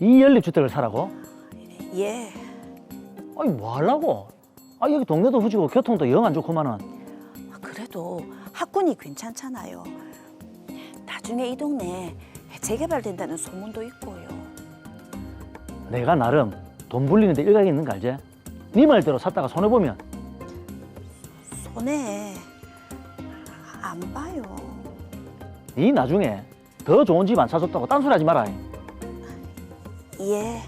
이 연립주택을 사라고? 예. 아니 뭐 하려고? 아 여기 동네도 후지고 교통도 영 안 좋구만은. 그래도 학군이 괜찮잖아요. 나중에 이 동네 재개발된다는 소문도 있고요. 내가 나름 돈 불리는데 일각이 있는 거 알지? 네 말대로 샀다가 손해보면 손해 안 봐요. 네 나중에 더 좋은 집 안 사줬다고 딴소리 하지 마라. 예.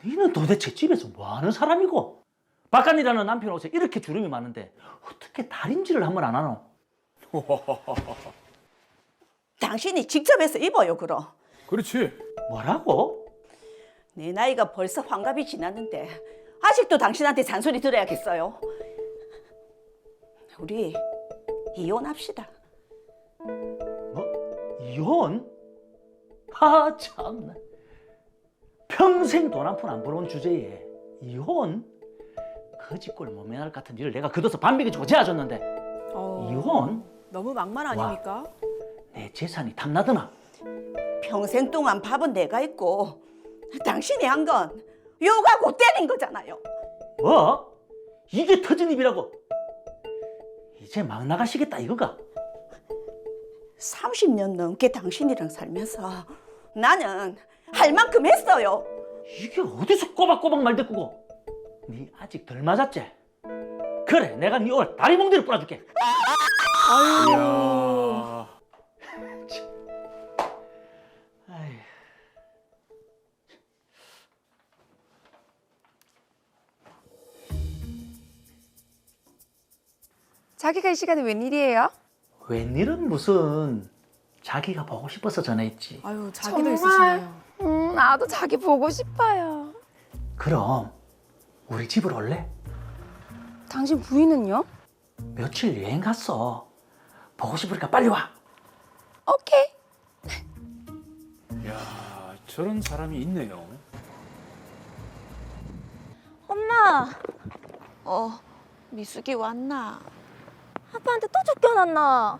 너는 도대체 집에서 뭐 하는 사람이고? 바깥일하는 남편 옷에 이렇게 주름이 많은데 어떻게 다림질을 한 번 안 하노? 당신이 직접 해서 입어요, 그럼. 그렇지. 뭐라고? 내 나이가 벌써 환갑이 지났는데 아직도 당신한테 잔소리 들어야겠어요. 우리 이혼합시다. 뭐? 이혼? 하 참나. 평생 돈 한 푼 안 벌어온 주제에 이혼? 거지꼴 못 면할 같은 일을 내가 걷어서 반백해주고 재워줬는데 이혼? 너무 막말 아닙니까? 내 재산이 탐나드나? 평생 동안 밥은 내가 했고 당신이 한 건 욕하고 때린 거잖아요. 뭐? 이게 터진 입이라고? 이제 막 나가시겠다 이거가? 30년 넘게 당신이랑 살면서 나는 할 만큼 했어요. 이게 어디서 꼬박꼬박 말대꾸고? 네 아직 덜 맞았지? 그래 내가 네 오늘 다리 몽디를 뿌려줄게. 이야. 아이. 자기가 이 시간에 웬일이에요? 웬일은 무슨 자기가 보고 싶어서 전화했지. 아유, 자기도 있으시네요. 나도 자기 보고 싶어요. 그럼 우리 집으로 올래? 당신 부인은요? 며칠 여행 갔어. 보고 싶으니까 빨리 와. 오케이. 야, 저런 사람이 있네요. 엄마, 미숙이 왔나? 아빠한테 또 쫓겨났나?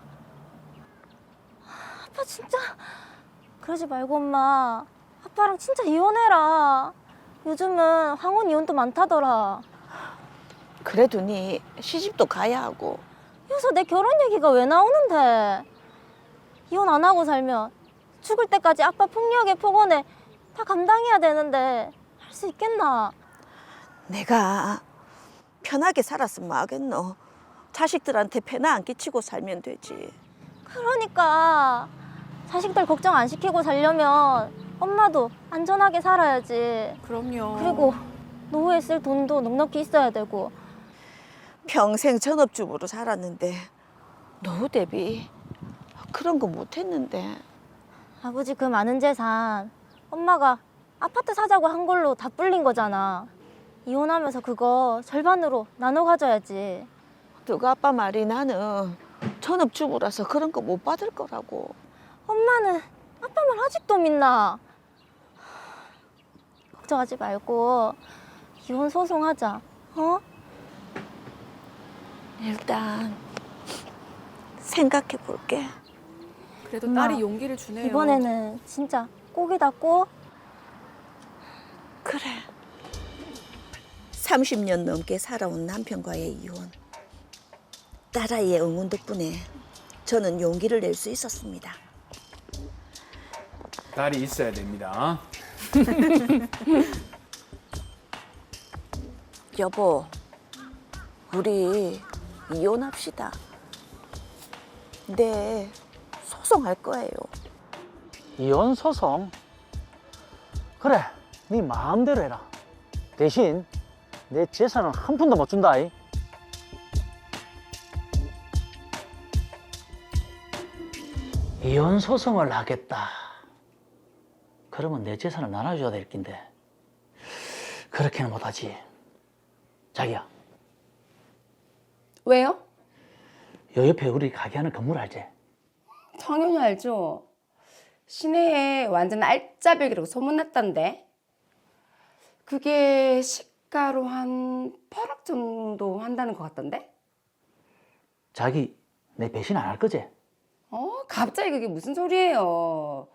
아빠 진짜 그러지 말고 엄마. 아빠랑 진짜 이혼해라. 요즘은 황혼 이혼도 많다더라. 그래도 네 시집도 가야 하고. 여기서 내 결혼 얘기가 왜 나오는데? 이혼 안 하고 살면 죽을 때까지 아빠 폭력에 폭언에 다 감당해야 되는데 할 수 있겠나? 내가 편하게 살았으면 뭐 하겠노. 자식들한테 폐나 안 끼치고 살면 되지. 그러니까 자식들 걱정 안 시키고 살려면 엄마도 안전하게 살아야지. 그럼요. 그리고 노후에 쓸 돈도 넉넉히 있어야 되고. 평생 전업주부로 살았는데 노후 대비 그런 거 못했는데. 아버지 그 많은 재산 엄마가 아파트 사자고 한 걸로 다 불린 거잖아. 이혼하면서 그거 절반으로 나눠 가져야지. 너가 아빠 말이 나는 전업주부라서 그런 거 못 받을 거라고. 엄마는 아빠 말 아직도 믿나? 걱정하지 말고 이혼 소송하자. 어? 일단 생각해 볼게. 그래도 엄마, 딸이 용기를 주네요. 이번에는 진짜 꼭이다 꼭. 그래. 30년 넘게 살아온 남편과의 이혼. 딸아이의 응원 덕분에 저는 용기를 낼 수 있었습니다. 딸이 있어야 됩니다. 여보, 우리 이혼합시다. 네, 소송할 거예요. 이혼 소송? 그래 네 마음대로 해라. 대신 내 재산은 한 푼도 못 준다. 이혼 소송을 하겠다. 그러면 내 재산을 나눠줘야 될 낀데 그렇게는 못하지. 자기야, 왜요? 요 옆에 우리 가게 하는 건물 알지? 당연히 알죠. 시내에 완전 알짜배기라고 소문났던데. 그게 시가로 한 8억 정도 한다는 것 같던데? 자기 내 배신 안 할 거지? 갑자기 그게 무슨 소리예요?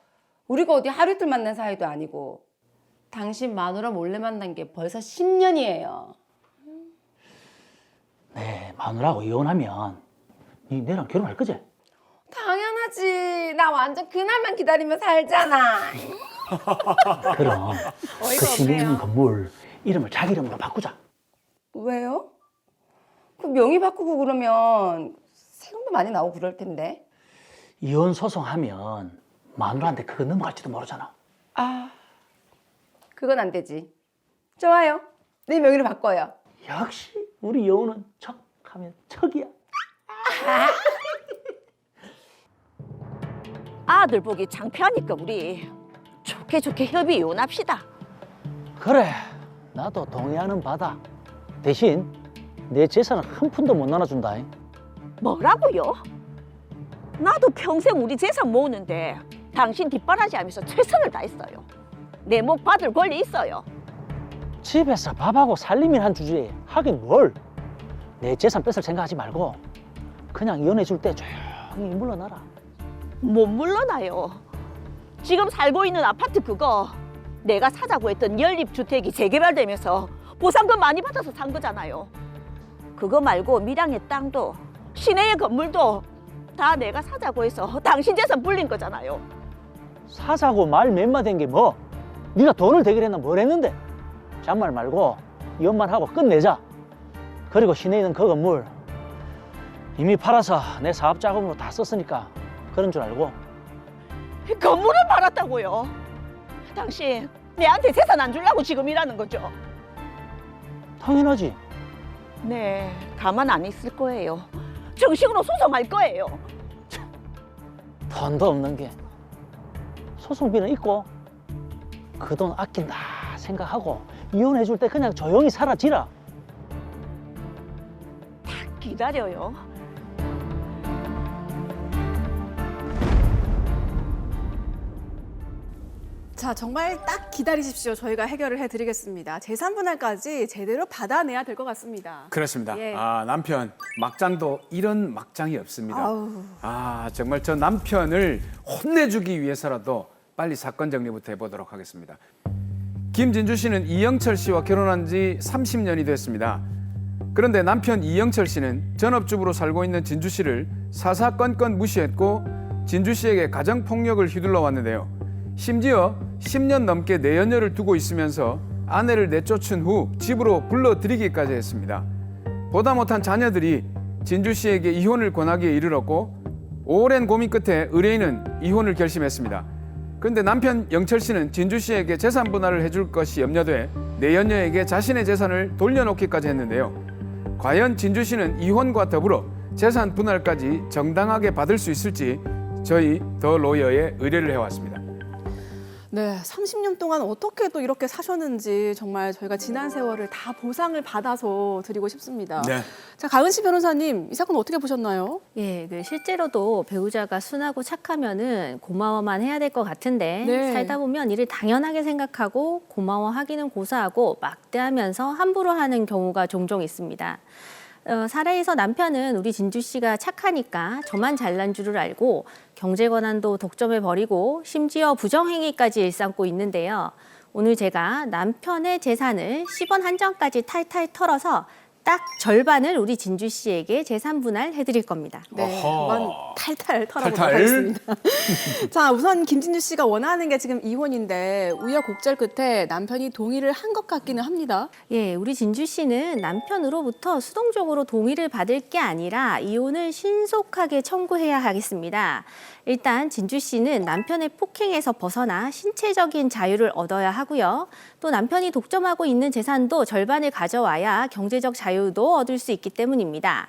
우리가 어디 하루 이틀 만난 사이도 아니고. 당신 마누라 몰래 만난 게 벌써 10년이에요. 내 마누라하고 이혼하면 니 내랑 결혼할 거지? 당연하지. 나 완전 그날만 기다리며 살잖아. 그럼 그 시내 있는 건물 이름을 자기 이름으로 바꾸자. 왜요? 그 명의 바꾸고 그러면 세금도 많이 나오고 그럴 텐데. 이혼 소송하면 마누라한테 그거 넘어갈지도 모르잖아. 아, 그건 안 되지. 좋아요. 내 명의로 바꿔요. 역시 우리 여우는 척하면 척이야. 아들 보기 창피하니까 우리 좋게 좋게 협의 이혼합시다. 그래, 나도 동의하는 바다. 대신 내 재산을 한 푼도 못 나눠준다. 뭐라고요? 나도 평생 우리 재산 모으는데 당신 뒷바라지하면서 최선을 다했어요. 내 목 받을 권리 있어요. 집에서 밥하고 살림을 한 주제에 하긴 뭘. 내 재산 뺏을 생각하지 말고 그냥 이혼해 줄 때 조용히 물러나라. 못 물러나요. 지금 살고 있는 아파트 그거 내가 사자고 했던 연립주택이 재개발되면서 보상금 많이 받아서 산 거잖아요. 그거 말고 밀양의 땅도 시내의 건물도 다 내가 사자고 해서 당신 재산 불린 거잖아요. 사자고 말 몇 마디 한 게 뭐? 네가 돈을 대기를 했나 뭘 했는데? 잔말 말고 이혼만 하고 끝내자. 그리고 시내에 있는 그 건물 이미 팔아서 내 사업 자금으로 다 썼으니까 그런 줄 알고. 건물을 팔았다고요? 당신 내한테 재산 안 주려고 지금 일하는 거죠? 당연하지. 네, 가만 안 있을 거예요. 정식으로 소송할 거예요. 돈도 없는 게 소송비는 있고 그 돈 아낀다 생각하고 이혼해 줄 때 그냥 조용히 사라지라. 기다려요. 자, 정말 딱 기다리십시오. 저희가 해결을 해드리겠습니다. 재산 분할까지 제대로 받아내야 될 것 같습니다. 그렇습니다. 예. 남편 막장도 이런 막장이 없습니다. 아우. 정말 저 남편을 혼내주기 위해서라도 빨리 사건 정리부터 해보도록 하겠습니다. 김진주 씨는 이영철 씨와 결혼한 지 30년이 됐습니다. 그런데 남편 이영철 씨는 전업주부로 살고 있는 진주 씨를 사사건건 무시했고 진주 씨에게 가정폭력을 휘둘러 왔는데요. 심지어 10년 넘게 내연녀를 두고 있으면서 아내를 내쫓은 후 집으로 불러들이기까지 했습니다. 보다 못한 자녀들이 진주 씨에게 이혼을 권하기에 이르렀고 오랜 고민 끝에 의뢰인은 이혼을 결심했습니다. 그런데 남편 영철 씨는 진주 씨에게 재산 분할을 해줄 것이 염려돼 내연녀에게 자신의 재산을 돌려놓기까지 했는데요. 과연 진주 씨는 이혼과 더불어 재산 분할까지 정당하게 받을 수 있을지 저희 더 로이어에 의뢰를 해왔습니다. 네, 30년 동안 어떻게 또 이렇게 사셨는지 정말 저희가 지난 세월을 다 보상을 받아서 드리고 싶습니다. 네. 자, 가은씨 변호사님, 이 사건 어떻게 보셨나요? 예, 실제로도 배우자가 순하고 착하면은 고마워만 해야 될 것 같은데 네. 살다 보면 이를 당연하게 생각하고 고마워하기는 고사하고 막대하면서 함부로 하는 경우가 종종 있습니다. 사례에서 남편은 우리 진주 씨가 착하니까 저만 잘난 줄을 알고 경제 권한도 독점해 버리고 심지어 부정행위까지 일삼고 있는데요. 오늘 제가 남편의 재산을 10원 한정까지 탈탈 털어서 딱 절반을 우리 진주 씨에게 재산 분할해 드릴 겁니다. 네, 어허. 한번 탈탈 털어보도록 탈탈. 하겠습니다. 자, 우선 김진주 씨가 원하는 게 지금 이혼인데 우여곡절 끝에 남편이 동의를 한 것 같기는 합니다. 예, 우리 진주 씨는 남편으로부터 수동적으로 동의를 받을 게 아니라 이혼을 신속하게 청구해야 하겠습니다. 일단 진주 씨는 남편의 폭행에서 벗어나 신체적인 자유를 얻어야 하고요. 또 남편이 독점하고 있는 재산도 절반을 가져와야 경제적 자유도 얻을 수 있기 때문입니다.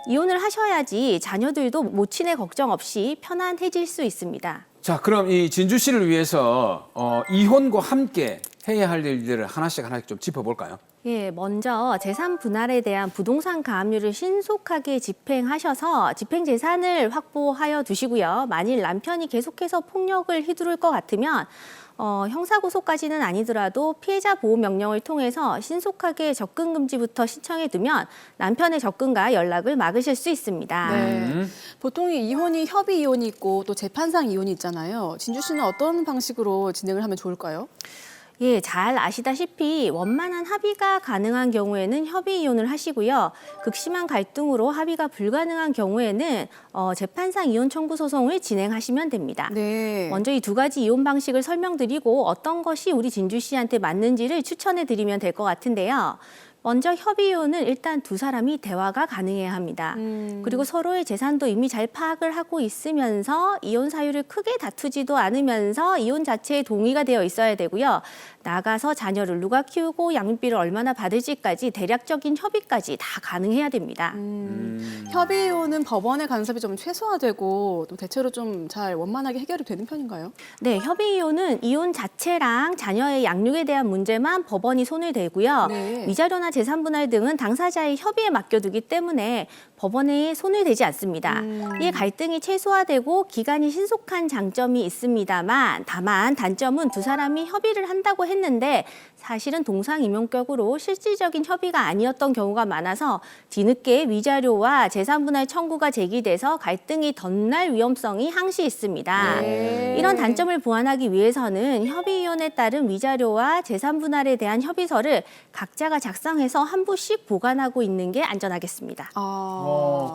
이혼을 하셔야지 자녀들도 모친의 걱정 없이 편안해질 수 있습니다. 자, 그럼 이 진주 씨를 위해서 이혼과 함께 해야 할 일들을 하나씩 좀 짚어볼까요? 예, 먼저 재산 분할에 대한 부동산 가압류를 신속하게 집행하셔서 집행 재산을 확보하여 두시고요. 만일 남편이 계속해서 폭력을 휘두를 것 같으면 형사고소까지는 아니더라도 피해자 보호 명령을 통해서 신속하게 접근 금지부터 신청해 두면 남편의 접근과 연락을 막으실 수 있습니다. 네. 보통 이혼이 협의 이혼이 있고 또 재판상 이혼이 있잖아요. 진주 씨는 어떤 방식으로 진행을 하면 좋을까요? 예, 잘 아시다시피 원만한 합의가 가능한 경우에는 협의 이혼을 하시고요. 극심한 갈등으로 합의가 불가능한 경우에는 재판상 이혼 청구 소송을 진행하시면 됩니다. 네. 먼저 이 두 가지 이혼 방식을 설명드리고 어떤 것이 우리 진주 씨한테 맞는지를 추천해 드리면 될 것 같은데요. 먼저 협의 이혼은 일단 두 사람이 대화가 가능해야 합니다. 그리고 서로의 재산도 이미 잘 파악을 하고 있으면서 이혼 사유를 크게 다투지도 않으면서 이혼 자체에 동의가 되어 있어야 되고요. 나가서 자녀를 누가 키우고 양육비를 얼마나 받을지까지 대략적인 협의까지 다 가능해야 됩니다. 협의 이혼은 법원의 간섭이 좀 최소화되고 또 대체로 좀 잘 원만하게 해결이 되는 편인가요? 네, 협의 이혼은 이혼 자체랑 자녀의 양육에 대한 문제만 법원이 손을 대고요. 네. 위자료나 재산 분할 등은 당사자의 협의에 맡겨두기 때문에 법원에 손을 대지 않습니다. 이에 갈등이 최소화되고 기간이 신속한 장점이 있습니다만 다만 단점은 두 사람이 협의를 한다고 했는데 사실은 동상이몽격으로 실질적인 협의가 아니었던 경우가 많아서 뒤늦게 위자료와 재산 분할 청구가 제기돼서 갈등이 덧날 위험성이 항시 있습니다. 네. 이런 단점을 보완하기 위해서는 협의이혼에 따른 위자료와 재산 분할에 대한 협의서를 각자가 작성해서 한 부씩 보관하고 있는 게 안전하겠습니다.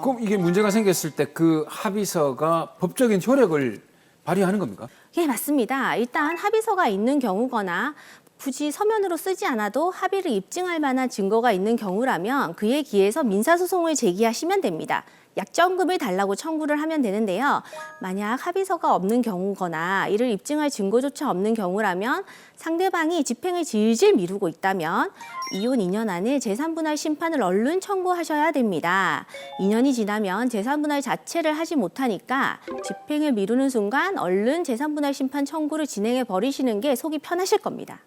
그럼 이게 문제가 생겼을 때 그 합의서가 법적인 효력을 발휘하는 겁니까? 예, 맞습니다. 일단 합의서가 있는 경우거나 굳이 서면으로 쓰지 않아도 합의를 입증할 만한 증거가 있는 경우라면 그에 기해서 민사소송을 제기하시면 됩니다. 약정금을 달라고 청구를 하면 되는데요. 만약 합의서가 없는 경우거나 이를 입증할 증거조차 없는 경우라면 상대방이 집행을 질질 미루고 있다면 이혼 2년 안에 재산분할 심판을 얼른 청구하셔야 됩니다. 2년이 지나면 재산분할 자체를 하지 못하니까 집행을 미루는 순간 얼른 재산분할 심판 청구를 진행해 버리시는 게 속이 편하실 겁니다.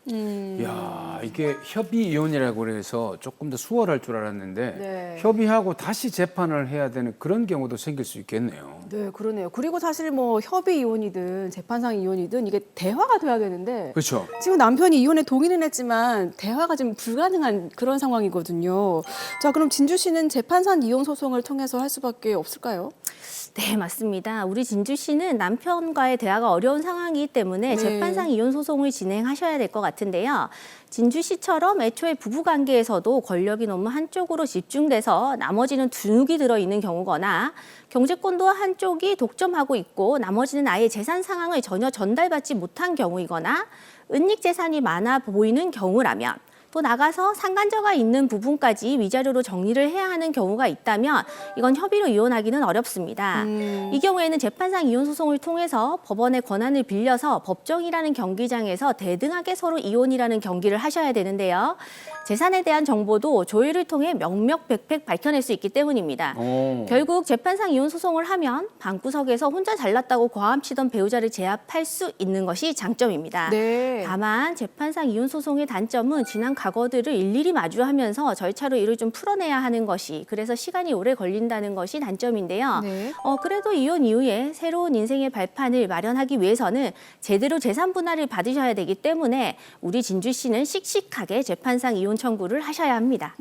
야, 이게 협의 이혼이라고 해서 조금 더 수월할 줄 알았는데 네. 협의하고 다시 재판을 해야 되는 그런 경우도 생길 수 있겠네요. 네, 그러네요. 그리고 사실 뭐 협의 이혼이든 재판상 이혼이든 이게 대화가 돼야 되는데 그렇죠. 지금 남편이 이혼에 동의는 했지만 대화가 지금 불가능한 그런 상황이거든요. 자, 그럼 진주 씨는 재판상 이혼 소송을 통해서 할 수밖에 없을까요? 네, 맞습니다. 우리 진주 씨는 남편과의 대화가 어려운 상황이기 때문에 네. 재판상 이혼 소송을 진행하셔야 될 것 같은데요. 진주 씨처럼 애초에 부부관계에서도 권력이 너무 한쪽으로 집중돼서 나머지는 둔욱이 들어있는 경우거나 경제권도 한쪽이 독점하고 있고 나머지는 아예 재산 상황을 전혀 전달받지 못한 경우이거나 은닉 재산이 많아 보이는 경우라면 또 나가서 상간자가 있는 부분까지 위자료로 정리를 해야 하는 경우가 있다면 이건 협의로 이혼하기는 어렵습니다. 이 경우에는 재판상 이혼 소송을 통해서 법원의 권한을 빌려서 법정이라는 경기장에서 대등하게 서로 이혼이라는 경기를 하셔야 되는데요. 재산에 대한 정보도 조율을 통해 명명백백 밝혀낼 수 있기 때문입니다. 결국 재판상 이혼 소송을 하면 방구석에서 혼자 잘났다고 과음치던 배우자를 제압할 수 있는 것이 장점입니다. 네. 다만 재판상 이혼 소송의 단점은 지난 과거들을 일일이 마주하면서 절차로 이를 좀 풀어내야 하는 것이 그래서 시간이 오래 걸린다는 것이 단점인데요. 네. 그래도 이혼 이후에 새로운 인생의 발판을 마련하기 위해서는 제대로 재산 분할을 받으셔야 되기 때문에 우리 진주 씨는 씩씩하게 재판상 이혼 청구를 하셔야 합니다.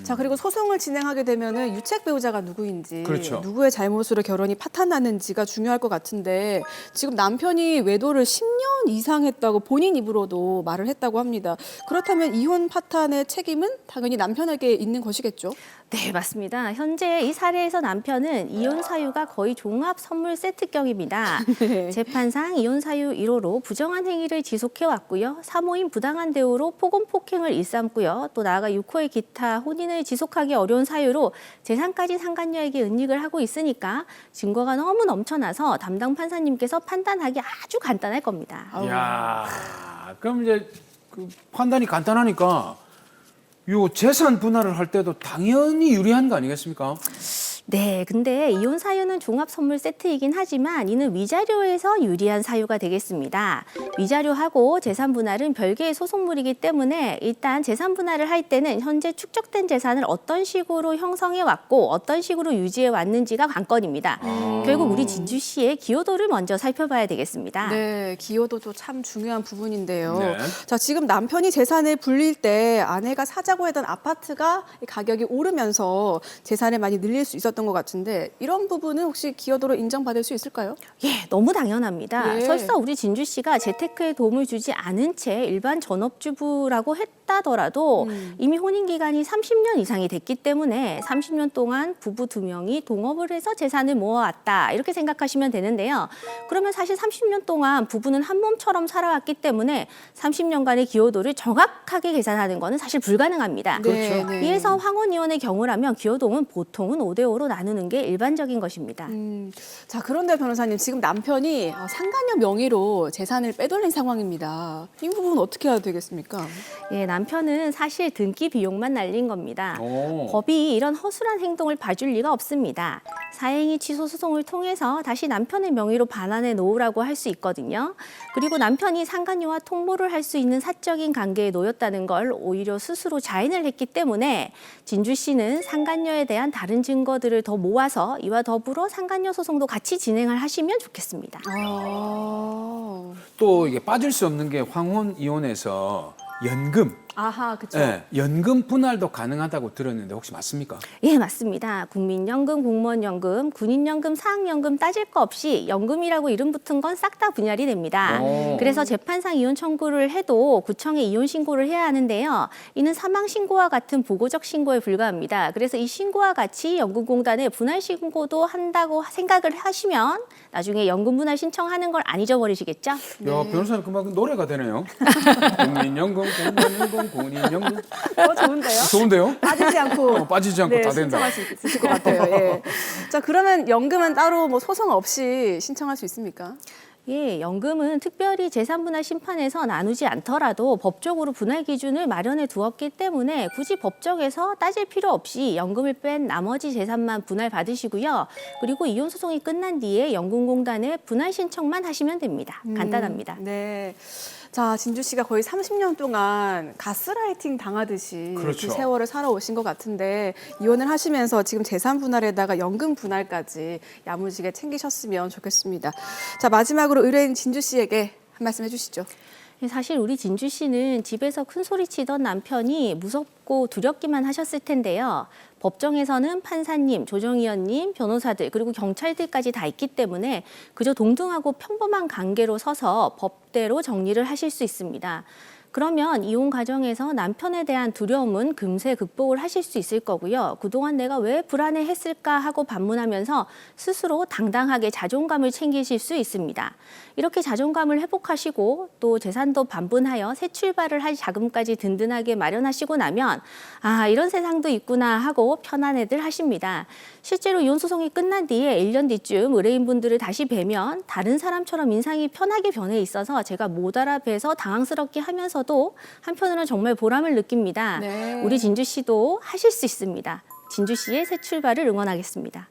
자, 그리고 소송을 진행하게 되면은 유책 배우자가 누구인지, 그렇죠. 누구의 잘못으로 결혼이 파탄나는지가 중요할 것 같은데 지금 남편이 외도를 10년 이상 했다고 본인 입으로도 말을 했다고 합니다. 그렇다면 이혼 파탄의 책임은 당연히 남편에게 있는 것이겠죠? 네, 맞습니다. 현재 이 사례에서 남편은 이혼 사유가 거의 종합 선물 세트격입니다. 네. 재판상 이혼 사유 1호로 부정한 행위를 지속해 왔고요. 사모임 부당한 대우로 폭언 폭행을 일삼고요. 또 나아가 6호의 기타 혼인을 지속하기 어려운 사유로 재산까지 상간녀에게 은닉을 하고 있으니까 증거가 너무 넘쳐나서 담당 판사님께서 판단하기 아주 간단할 겁니다. 야, 그럼 이제 그 판단이 간단하니까 요 재산 분할을 할 때도 당연히 유리한 거 아니겠습니까? 네, 근데 이혼 사유는 종합 선물 세트이긴 하지만 이는 위자료에서 유리한 사유가 되겠습니다. 위자료하고 재산 분할은 별개의 소송물이기 때문에 일단 재산 분할을 할 때는 현재 축적된 재산을 어떤 식으로 형성해 왔고 어떤 식으로 유지해 왔는지가 관건입니다. 결국 우리 진주 씨의 기여도를 먼저 살펴봐야 되겠습니다. 네, 기여도도 참 중요한 부분인데요. 네. 자, 지금 남편이 재산을 불릴 때 아내가 사자고 했던 아파트가 가격이 오르면서 재산을 많이 늘릴 수 있었던 것 같은데 이런 부분은 혹시 기여도로 인정받을 수 있을까요? 예, 너무 당연합니다. 예. 설사 우리 진주 씨가 재테크에 도움을 주지 않은 채 일반 전업주부라고 했다더라도 이미 혼인 기간이 30년 이상이 됐기 때문에 30년 동안 부부 2명이 동업을 해서 재산을 모아왔다 이렇게 생각하시면 되는데요. 그러면 사실 30년 동안 부부는 한 몸처럼 살아왔기 때문에 30년간의 기여도를 정확하게 계산하는 것은 사실 불가능합니다. 네, 네. 이에서 황혼이혼의 경우라면 기여도는 보통은 5대5로 나누는 게 일반적인 것입니다. 자, 그런데 변호사님, 지금 남편이 상간녀 명의로 재산을 빼돌린 상황입니다. 이 부분은 어떻게 해야 되겠습니까? 예, 남편은 사실 등기 비용만 날린 겁니다. 오. 법이 이런 허술한 행동을 봐줄 리가 없습니다. 사행위 취소 소송을 통해서 다시 남편의 명의로 반환해 놓으라고 할 수 있거든요. 그리고 남편이 상간녀와 통모를 할 수 있는 사적인 관계에 놓였다는 걸 오히려 스스로 자인을 했기 때문에 진주 씨는 상간녀에 대한 다른 증거들을 더 모아서 이와 더불어 상간녀 소송도 같이 진행을 하시면 좋겠습니다. 또 이게 빠질 수 없는 게 황혼 이혼에서 연금, 아하, 그렇죠. 예, 연금 분할도 가능하다고 들었는데 혹시 맞습니까? 예, 맞습니다. 국민연금, 공무원연금, 군인연금, 사학연금 따질 거 없이 연금이라고 이름 붙은 건 싹 다 분할이 됩니다. 오. 그래서 재판상 이혼 청구를 해도 구청에 이혼 신고를 해야 하는데요. 이는 사망 신고와 같은 보고적 신고에 불과합니다. 그래서 이 신고와 같이 연금공단에 분할 신고도 한다고 생각을 하시면 나중에 연금 분할 신청하는 걸 안 잊어버리시겠죠? 야, 변호사님 그만 노래가 되네요. 국민연금, 공무원연금, 군인연금. 좋은데요? 좋은데요? 빠지지 않고. 빠지지 않고 네, 다 된다. 신청할 수 있을 것 같아요. 예. 자, 그러면 연금은 따로 뭐 소송 없이 신청할 수 있습니까? 예, 연금은 특별히 재산분할 심판에서 나누지 않더라도 법적으로 분할 기준을 마련해 두었기 때문에 굳이 법정에서 따질 필요 없이 연금을 뺀 나머지 재산만 분할 받으시고요. 그리고 이혼 소송이 끝난 뒤에 연금공단에 분할 신청만 하시면 됩니다. 간단합니다. 네. 자, 진주 씨가 거의 30년 동안 가스라이팅 당하듯이 그렇죠. 그 세월을 살아오신 것 같은데 이혼을 하시면서 지금 재산 분할에다가 연금 분할까지 야무지게 챙기셨으면 좋겠습니다. 자, 마지막으로 의뢰인 진주 씨에게 한 말씀 해주시죠. 사실 우리 진주 씨는 집에서 큰 소리 치던 남편이 무섭고 두렵기만 하셨을 텐데요. 법정에서는 판사님, 조정위원님, 변호사들 그리고 경찰들까지 다 있기 때문에 그저 동등하고 평범한 관계로 서서 법대로 정리를 하실 수 있습니다. 그러면 이혼 과정에서 남편에 대한 두려움은 금세 극복을 하실 수 있을 거고요. 그동안 내가 왜 불안해했을까 하고 반문하면서 스스로 당당하게 자존감을 챙기실 수 있습니다. 이렇게 자존감을 회복하시고 또 재산도 반분하여 새 출발을 할 자금까지 든든하게 마련하시고 나면 아, 이런 세상도 있구나 하고 편안해들 하십니다. 실제로 이혼 소송이 끝난 뒤에 1년 뒤쯤 의뢰인분들을 다시 뵈면 다른 사람처럼 인상이 편하게 변해 있어서 제가 못 알아뵈서 당황스럽게 하면서도 한편으로는 정말 보람을 느낍니다. 네. 우리 진주 씨도 하실 수 있습니다. 진주 씨의 새 출발을 응원하겠습니다.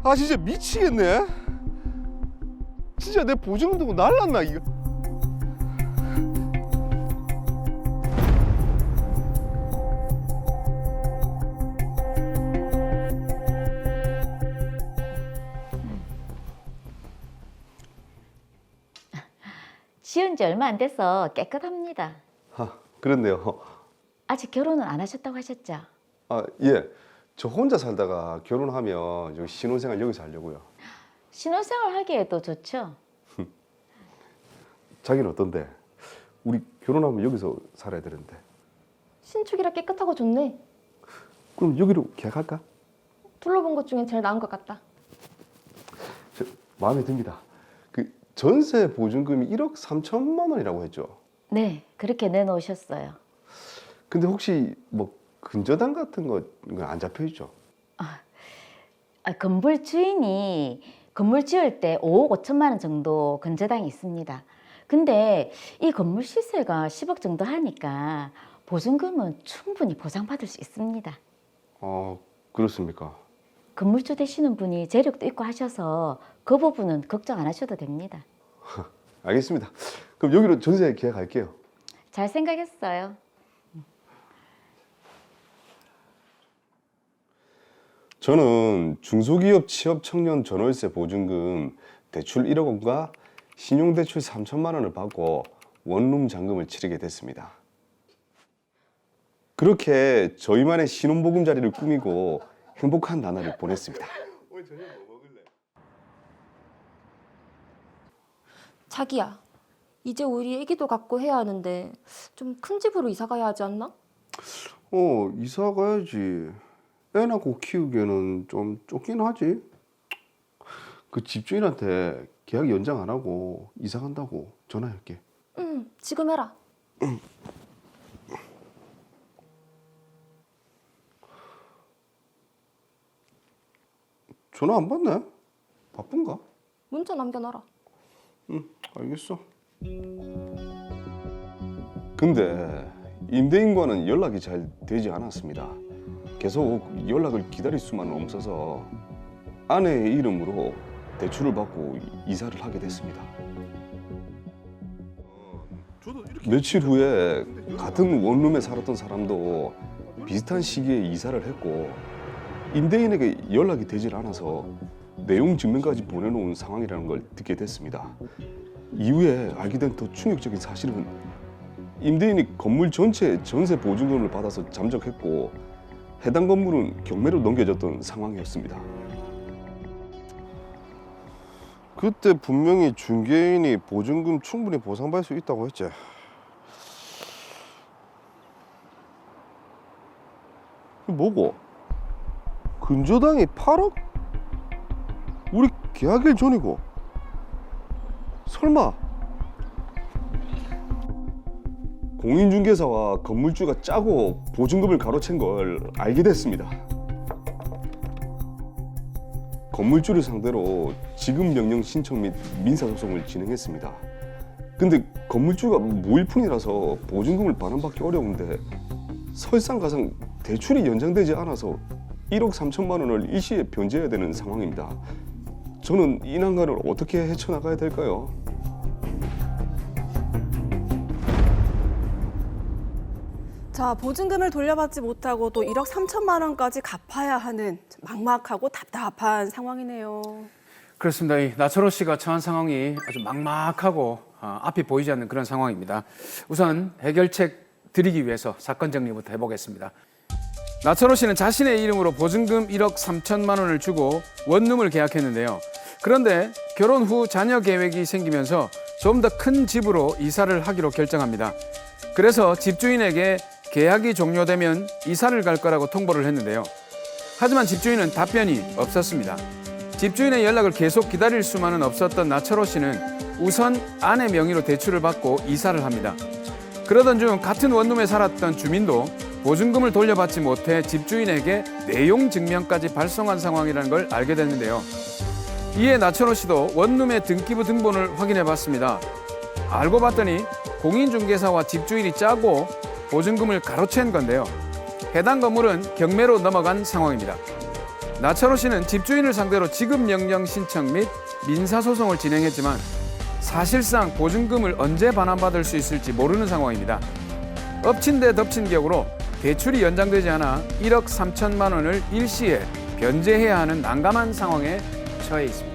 아 진짜 미치겠네. 진짜 내 보증금 두고 날랐나 이거. 지은 지 얼마 안 돼서 깨끗합니다. 아 그렇네요. 아직 결혼은 안 하셨다고 하셨죠? 아 예. 저 혼자 살다가 결혼하면 여기 신혼생활 여기서 하려고요. 신혼생활 하기에도 좋죠? 자기는 어떤데? 우리 결혼하면 여기서 살아야 되는데. 신축이라 깨끗하고 좋네. 그럼 여기로 계약할까? 둘러본 것 중엔 제일 나은 것 같다. 마음에 듭니다. 그 전세 보증금이 1억 3천만 원이라고 했죠. 네, 그렇게 내놓으셨어요. 근데 혹시 뭐 근저당 같은 거 안 잡혀 있죠? 건물 주인이 건물 지을 때 5억 5천만 원 정도 근저당이 있습니다. 근데 이 건물 시세가 10억 정도 하니까 보증금은 충분히 보상받을 수 있습니다. 그렇습니까? 건물주 되시는 분이 재력도 있고 하셔서 그 부분은 걱정 안 하셔도 됩니다. 알겠습니다. 그럼 여기로 전세 계약할게요. 잘 생각했어요. 저는 중소기업 취업 청년 전월세 보증금 대출 1억 원과 신용대출 3천만 원을 받고 원룸 잔금을 치르게 됐습니다. 그렇게 저희만의 신혼보금자리를 꾸미고 행복한 나날을 보냈습니다. 오늘 저녁 뭐 먹을래? 자기야, 이제 우리 애기도 갖고 해야 하는데 좀 큰 집으로 이사 가야 하지 않나? 이사 가야지. 애 낳고 키우기에는 좀 좁긴 하지. 그 집주인한테 계약 연장 안 하고 이사 간다고 전화할게. 응, 지금 해라. 전화 안 받네? 바쁜가? 문자 남겨놔라. 응, 알겠어. 근데 임대인과는 연락이 잘 되지 않았습니다. 계속 연락을 기다릴 수만은 없어서 아내의 이름으로 대출을 받고 이사를 하게 됐습니다. 며칠 후에 같은 원룸에 살았던 사람도 비슷한 시기에 이사를 했고 임대인에게 연락이 되질 않아서 내용 증명까지 보내놓은 상황이라는 걸 듣게 됐습니다. 이후에 알게 된 더 충격적인 사실은 임대인이 건물 전체 전세 보증금을 받아서 잠적했고 해당 건물은 경매로 넘겨졌던 상황이었습니다. 그때 분명히 중개인이 보증금 충분히 보상받을 수 있다고 했지. 뭐고? 근저당이 8억? 우리 계약일 전이고. 설마 공인중개사와 건물주가 짜고 보증금을 가로챈 걸 알게 됐습니다. 건물주를 상대로 지급 명령 신청 및 민사소송을 진행했습니다. 근데 건물주가 무일푼이라서 보증금을 반환받기 어려운데 설상가상 대출이 연장되지 않아서 1억 3천만 원을 일시에 변제해야 되는 상황입니다. 저는 이 난관을 어떻게 헤쳐나가야 될까요? 자, 보증금을 돌려받지 못하고 또 1억 3천만 원까지 갚아야 하는 막막하고 답답한 상황이네요. 그렇습니다. 이 나철호 씨가 처한 상황이 아주 막막하고 앞이 보이지 않는 그런 상황입니다. 우선 해결책 드리기 위해서 사건 정리부터 해보겠습니다. 나철호 씨는 자신의 이름으로 보증금 1억 3천만 원을 주고 원룸을 계약했는데요. 그런데 결혼 후 자녀 계획이 생기면서 좀 더 큰 집으로 이사를 하기로 결정합니다. 그래서 집주인에게 계약이 종료되면 이사를 갈 거라고 통보를 했는데요. 하지만 집주인은 답변이 없었습니다. 집주인의 연락을 계속 기다릴 수만은 없었던 나철호 씨는 우선 아내 명의로 대출을 받고 이사를 합니다. 그러던 중 같은 원룸에 살았던 주민도 보증금을 돌려받지 못해 집주인에게 내용 증명까지 발송한 상황이라는 걸 알게 됐는데요. 이에 나철호 씨도 원룸의 등기부 등본을 확인해 봤습니다. 알고 봤더니 공인중개사와 집주인이 짜고 보증금을 가로챈 건데요. 해당 건물은 경매로 넘어간 상황입니다. 나철호 씨는 집주인을 상대로 지급명령 신청 및 민사소송을 진행했지만 사실상 보증금을 언제 반환받을 수 있을지 모르는 상황입니다. 엎친 데 덮친 격으로 대출이 연장되지 않아 1억 3천만 원을 일시에 변제해야 하는 난감한 상황에 처해 있습니다.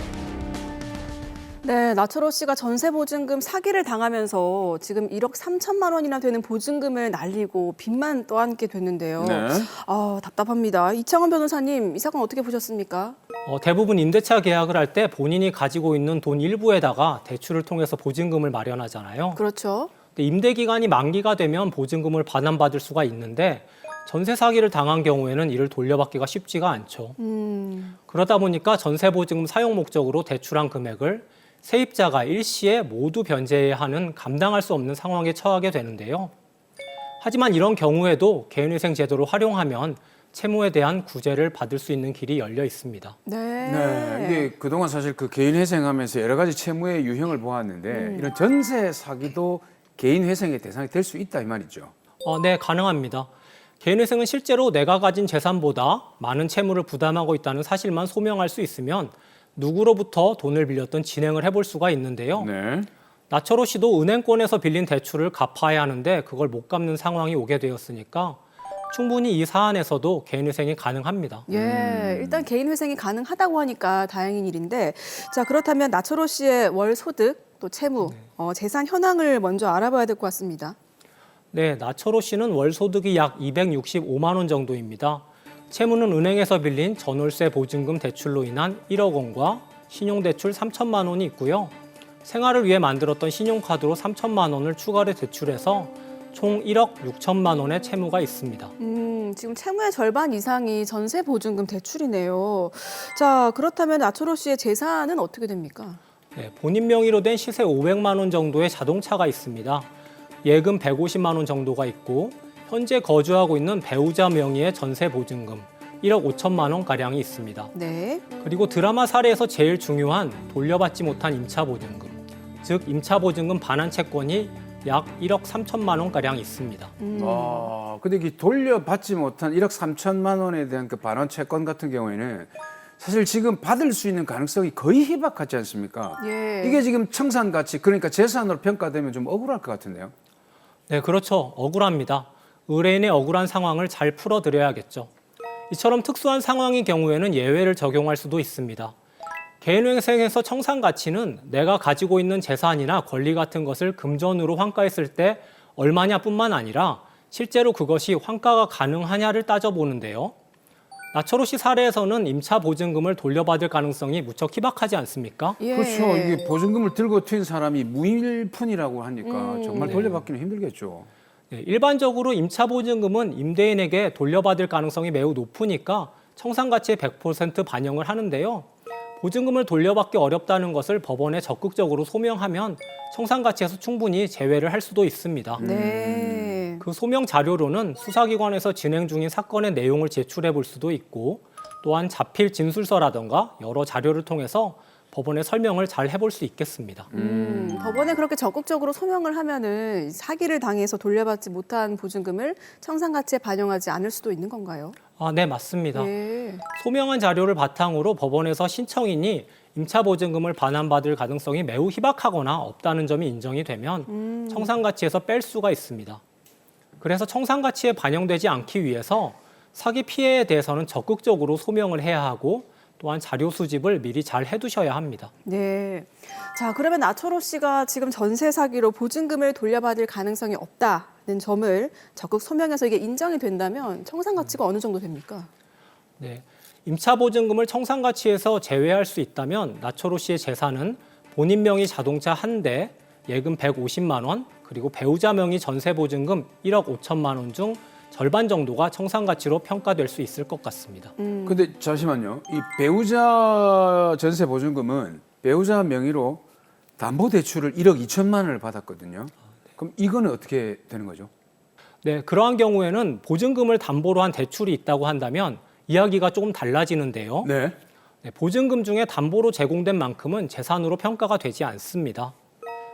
네, 나철호 씨가 전세 보증금 사기를 당하면서 지금 1억 3천만 원이나 되는 보증금을 날리고 빚만 떠안게 됐는데요. 네. 답답합니다. 이창원 변호사님, 이 사건 어떻게 보셨습니까? 대부분 임대차 계약을 할 때 본인이 가지고 있는 돈 일부에다가 대출을 통해서 보증금을 마련하잖아요. 그렇죠. 임대 기간이 만기가 되면 보증금을 반환받을 수가 있는데 전세 사기를 당한 경우에는 이를 돌려받기가 쉽지가 않죠. 그러다 보니까 전세보증금 사용 목적으로 대출한 금액을 세입자가 일시에 모두 변제해야 하는 감당할 수 없는 상황에 처하게 되는데요. 하지만 이런 경우에도 개인회생 제도를 활용하면 채무에 대한 구제를 받을 수 있는 길이 열려 있습니다. 네, 이게 그동안 사실 그 개인회생하면서 여러 가지 채무의 유형을 보았는데 이런 전세 사기도 개인회생의 대상이 될 수 있다 이 말이죠. 네, 가능합니다. 개인회생은 실제로 내가 가진 재산보다 많은 채무를 부담하고 있다는 사실만 소명할 수 있으면 누구로부터 돈을 빌렸던 진행을 해볼 수가 있는데요. 네. 나철호 씨도 은행권에서 빌린 대출을 갚아야 하는데 그걸 못 갚는 상황이 오게 되었으니까 충분히 이 사안에서도 개인회생이 가능합니다. 예, 일단 개인 회생이 가능하다고 하니까 다행인 일인데, 자 그렇다면 나철호 씨의 월 소득 또 채무, 재산 현황을 먼저 알아봐야 될 것 같습니다. 네, 나철호 씨는 월 소득이 약 265만 원 정도입니다. 채무는 은행에서 빌린 전월세 보증금 대출로 인한 1억 원과 신용대출 3천만 원이 있고요. 생활을 위해 만들었던 신용카드로 3천만 원을 추가로 대출해서 총 1억 6천만 원의 채무가 있습니다. 지금 채무의 절반 이상이 전세 보증금 대출이네요. 자 그렇다면 나철호 씨의 재산은 어떻게 됩니까? 네, 본인 명의로 된 시세 500만 원 정도의 자동차가 있습니다. 예금 150만 원 정도가 있고 현재 거주하고 있는 배우자 명의의 전세 보증금 1억 5천만 원가량이 있습니다. 네. 그리고 드라마 사례에서 제일 중요한 돌려받지 못한 임차 보증금, 즉 임차 보증금 반환 채권이 약 1억 3천만 원가량 있습니다. 근데 이 돌려받지 못한 1억 3천만 원에 대한 그 반환 채권 같은 경우에는 사실 지금 받을 수 있는 가능성이 거의 희박하지 않습니까? 예. 이게 지금 청산 가치, 그러니까 재산으로 평가되면 좀 억울할 것 같은데요. 네, 그렇죠. 억울합니다. 의뢰인의 억울한 상황을 잘 풀어드려야겠죠. 이처럼 특수한 상황의 경우에는 예외를 적용할 수도 있습니다. 개인회생에서 청산 가치는 내가 가지고 있는 재산이나 권리 같은 것을 금전으로 환가했을 때 얼마냐뿐만 아니라 실제로 그것이 환가가 가능하냐를 따져보는데요. 나철호 씨 사례에서는 임차 보증금을 돌려받을 가능성이 무척 희박하지 않습니까? 예. 그렇죠. 이게 보증금을 들고 튄 사람이 무일푼이라고 하니까 정말 돌려받기는 힘들겠죠. 네, 일반적으로 임차 보증금은 임대인에게 돌려받을 가능성이 매우 높으니까 청산 가치의 100% 반영을 하는데요. 보증금을 돌려받기 어렵다는 것을 법원에 적극적으로 소명하면 청산 가치에서 충분히 제외를 할 수도 있습니다. 네. 그 소명 자료로는 수사기관에서 진행 중인 사건의 내용을 제출해 볼 수도 있고 또한 자필 진술서라던가 여러 자료를 통해서 법원에 설명을 잘 해볼 수 있겠습니다. 법원에 그렇게 적극적으로 소명을 하면은 사기를 당해서 돌려받지 못한 보증금을 청산 가치에 반영하지 않을 수도 있는 건가요? 네, 맞습니다. 예. 소명한 자료를 바탕으로 법원에서 신청인이 임차 보증금을 반환받을 가능성이 매우 희박하거나 없다는 점이 인정이 되면 청산 가치에서 뺄 수가 있습니다. 그래서 청산 가치에 반영되지 않기 위해서 사기 피해에 대해서는 적극적으로 소명을 해야 하고 또한 자료 수집을 미리 잘 해두셔야 합니다. 네. 자, 그러면 나철호 씨가 지금 전세 사기로 보증금을 돌려받을 가능성이 없다는 점을 적극 소명해서 이게 인정이 된다면 청산 가치가 어느 정도 됩니까? 네, 임차 보증금을 청산 가치에서 제외할 수 있다면 나철호 씨의 재산은 본인 명의 자동차 1대, 예금 150만 원, 그리고 배우자 명의 전세 보증금 1억 5천만 원 중 절반 정도가 청산 가치로 평가될 수 있을 것 같습니다. 근데 잠시만요. 이 배우자 전세 보증금은 배우자 명의로 담보 대출을 1억 2천만 원을 받았거든요. 그럼 이거는 어떻게 되는 거죠? 네, 그러한 경우에는 보증금을 담보로 한 대출이 있다고 한다면 이야기가 조금 달라지는데요. 네. 네, 보증금 중에 담보로 제공된 만큼은 재산으로 평가가 되지 않습니다.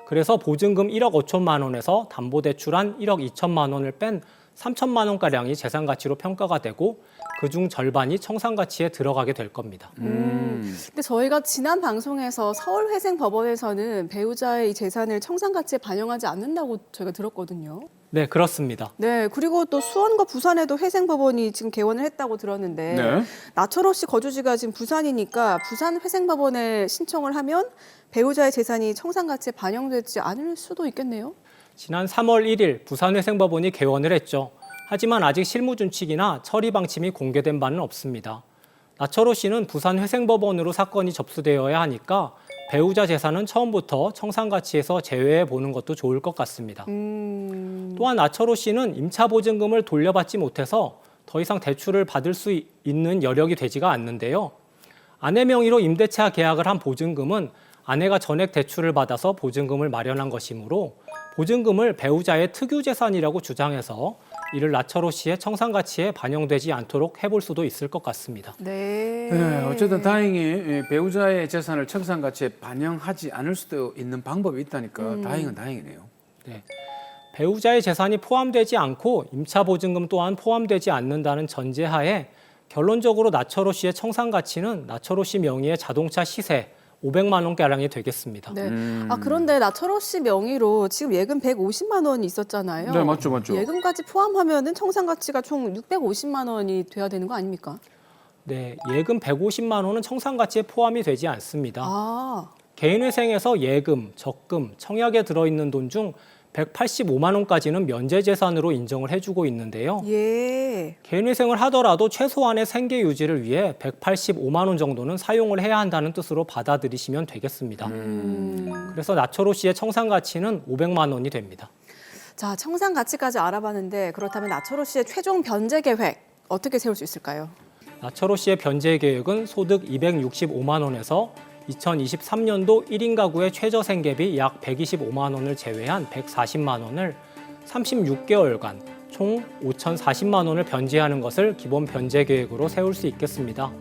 그래서 보증금 1억 5천만 원에서 담보대출한 1억 2천만 원을 뺀 3천만 원가량이 재산 가치로 평가가 되고 그중 절반이 청산 가치에 들어가게 될 겁니다. 근데 저희가 지난 방송에서 서울회생법원에서는 배우자의 이 재산을 청산 가치에 반영하지 않는다고 저희가 들었거든요. 네, 그렇습니다. 네, 그리고 또 수원과 부산에도 회생법원이 지금 개원을 했다고 들었는데 네. 나철호 씨 거주지가 지금 부산이니까 부산 회생법원에 신청을 하면 배우자의 재산이 청산 가치에 반영되지 않을 수도 있겠네요. 지난 3월 1일 부산회생법원이 개원을 했죠. 하지만 아직 실무준칙이나 처리 방침이 공개된 바는 없습니다. 나철호 씨는 부산회생법원으로 사건이 접수되어야 하니까 배우자 재산은 처음부터 청산 가치에서 제외해 보는 것도 좋을 것 같습니다. 또한 나철호 씨는 임차 보증금을 돌려받지 못해서 더 이상 대출을 받을 수 있는 여력이 되지가 않는데요. 아내 명의로 임대차 계약을 한 보증금은 아내가 전액 대출을 받아서 보증금을 마련한 것이므로 보증금을 배우자의 특유재산이라고 주장해서 이를 나철호 씨의 청산가치에 반영되지 않도록 해볼 수도 있을 것 같습니다. 네. 네, 어쨌든 다행히 배우자의 재산을 청산가치에 반영하지 않을 수도 있는 방법이 있다니까 다행은 다행이네요. 네. 배우자의 재산이 포함되지 않고 임차 보증금 또한 포함되지 않는다는 전제하에 결론적으로 나철호 씨의 청산가치는 나철호 씨 명의의 자동차 시세 500만 원가량이 되겠습니다. 네. 아, 그런데 나철호 씨 명의로 지금 예금 150만 원이 있었잖아요. 네, 맞죠, 맞죠. 예금까지 포함하면은 청산 가치가 총 650만 원이 돼야 되는 거 아닙니까? 네, 예금 150만 원은 청산가치에 포함이 되지 않습니다. 아, 개인회생에서 예금, 적금, 청약에 들어있는 돈 중 185만 원까지는 면제재산으로 인정을 해주고 있는데요. 예. 개인회생을 하더라도 최소한의 생계 유지를 위해 185만 원 정도는 사용을 해야 한다는 뜻으로 받아들이시면 되겠습니다. 그래서 나철호 씨의 청산가치는 500만 원이 됩니다. 자, 청산 가치까지 알아봤는데 그렇다면 나철호 씨의 최종 변제 계획 어떻게 세울 수 있을까요? 나철호 씨의 변제 계획은 소득 265만 원에서 2023년도 1인 가구의 최저 생계비 약 125만 원을 제외한 140만 원을 36개월간 총 5,040만 원을 변제하는 것을 기본 변제 계획으로 세울 수 있겠습니다.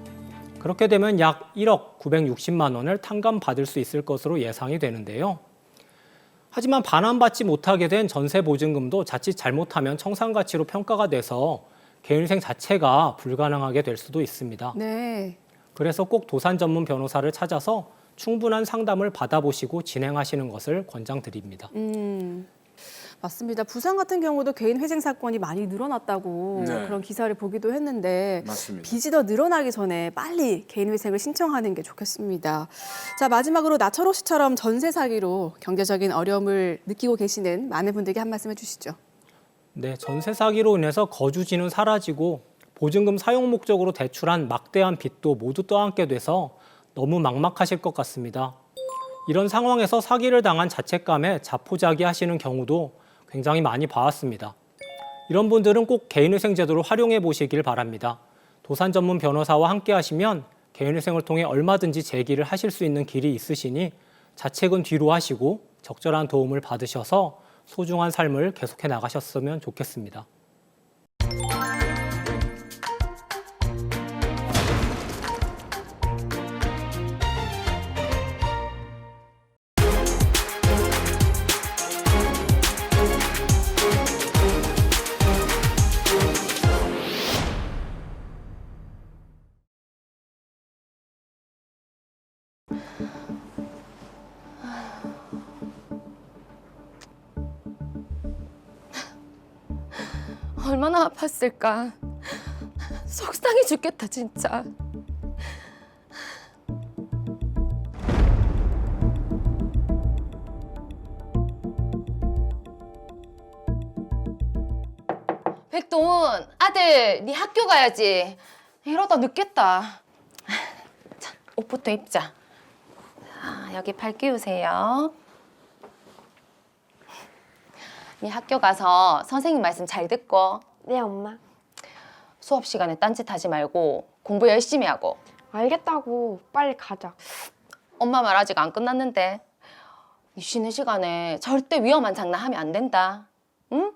그렇게 되면 약 1억 960만 원을 탕감받을 수 있을 것으로 예상이 되는데요. 하지만 반환받지 못하게 된 전세 보증금도 자칫 잘못하면 청산가치로 평가가 돼서 개인회생 자체가 불가능하게 될 수도 있습니다. 네. 그래서 꼭 도산 전문 변호사를 찾아서 충분한 상담을 받아보시고 진행하시는 것을 권장드립니다. 맞습니다. 부산 같은 경우도 개인 회생 사건이 많이 늘어났다고 네. 그런 기사를 보기도 했는데 맞습니다. 빚이 더 늘어나기 전에 빨리 개인 회생을 신청하는 게 좋겠습니다. 자, 마지막으로 나철호 씨처럼 전세 사기로 경제적인 어려움을 느끼고 계시는 많은 분들께 한 말씀 해주시죠. 네, 전세 사기로 인해서 거주지는 사라지고 보증금 사용 목적으로 대출한 막대한 빚도 모두 떠안게 돼서 너무 막막하실 것 같습니다. 이런 상황에서 사기를 당한 자책감에 자포자기하시는 경우도 굉장히 많이 봐왔습니다. 이런 분들은 꼭 개인회생 제도를 활용해 보시길 바랍니다. 도산 전문 변호사와 함께 하시면 개인회생을 통해 얼마든지 재기를 하실 수 있는 길이 있으시니 자책은 뒤로 하시고 적절한 도움을 받으셔서 소중한 삶을 계속해 나가셨으면 좋겠습니다. 얼마나 아팠을까. 속상해 죽겠다 진짜. 백동훈, 아들, 네 학교 가야지. 이러다 늦겠다. 자, 옷부터 입자. 자, 여기 팔 끼우세요. 네 학교 가서 선생님 말씀 잘 듣고. 네, 엄마. 수업 시간에 딴짓하지 말고 공부 열심히 하고. 알겠다고. 빨리 가자. 엄마 말 아직 안 끝났는데. 네 쉬는 시간에 절대 위험한 장난하면 안 된다. 응?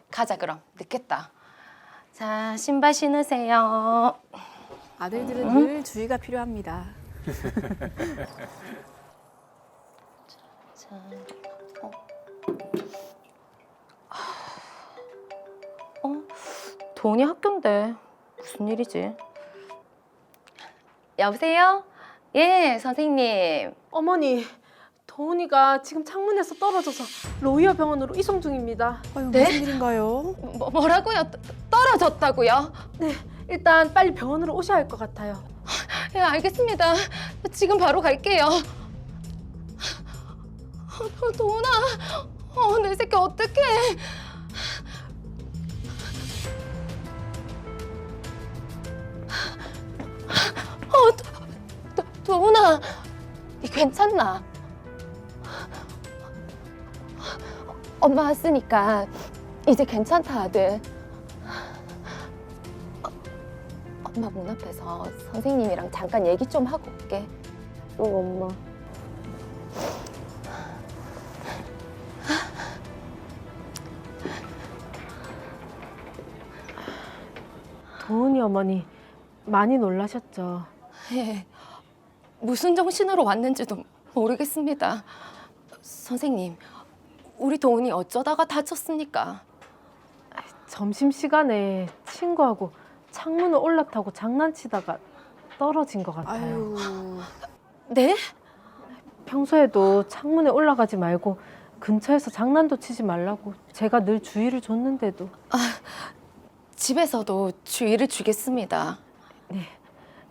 가자 그럼. 늦겠다. 자, 신발 신으세요. 아들들은 늘 주의가 필요합니다. 자, 돈이 학교인데 무슨 일이지? 여보세요? 예, 선생님. 어머니, 도훈이가 지금 창문에서 떨어져서 로이어 병원으로 이송 중입니다. 아유, 네? 무슨 일인가요? 뭐라고요? 떨어졌다고요? 네, 일단 빨리 병원으로 오셔야 할 것 같아요. 예, 알겠습니다. 지금 바로 갈게요. 도훈아, 내 새끼 어떡해? 도훈아, 니 괜찮나? 엄마 왔으니까 이제 괜찮다, 아들. 엄마 문 앞에서 선생님이랑 잠깐 얘기 좀 하고 올게. 엄마. 도은이 어머니 많이 놀라셨죠? 예, 무슨 정신으로 왔는지도 모르겠습니다. 선생님, 우리 도은이 어쩌다가 다쳤습니까? 점심시간에 친구하고 창문을 올라타고 장난치다가 떨어진 것 같아요. 아유. 네? 평소에도 창문에 올라가지 말고 근처에서 장난도 치지 말라고 제가 늘 주의를 줬는데도. 집에서도 주의를 주겠습니다. 네,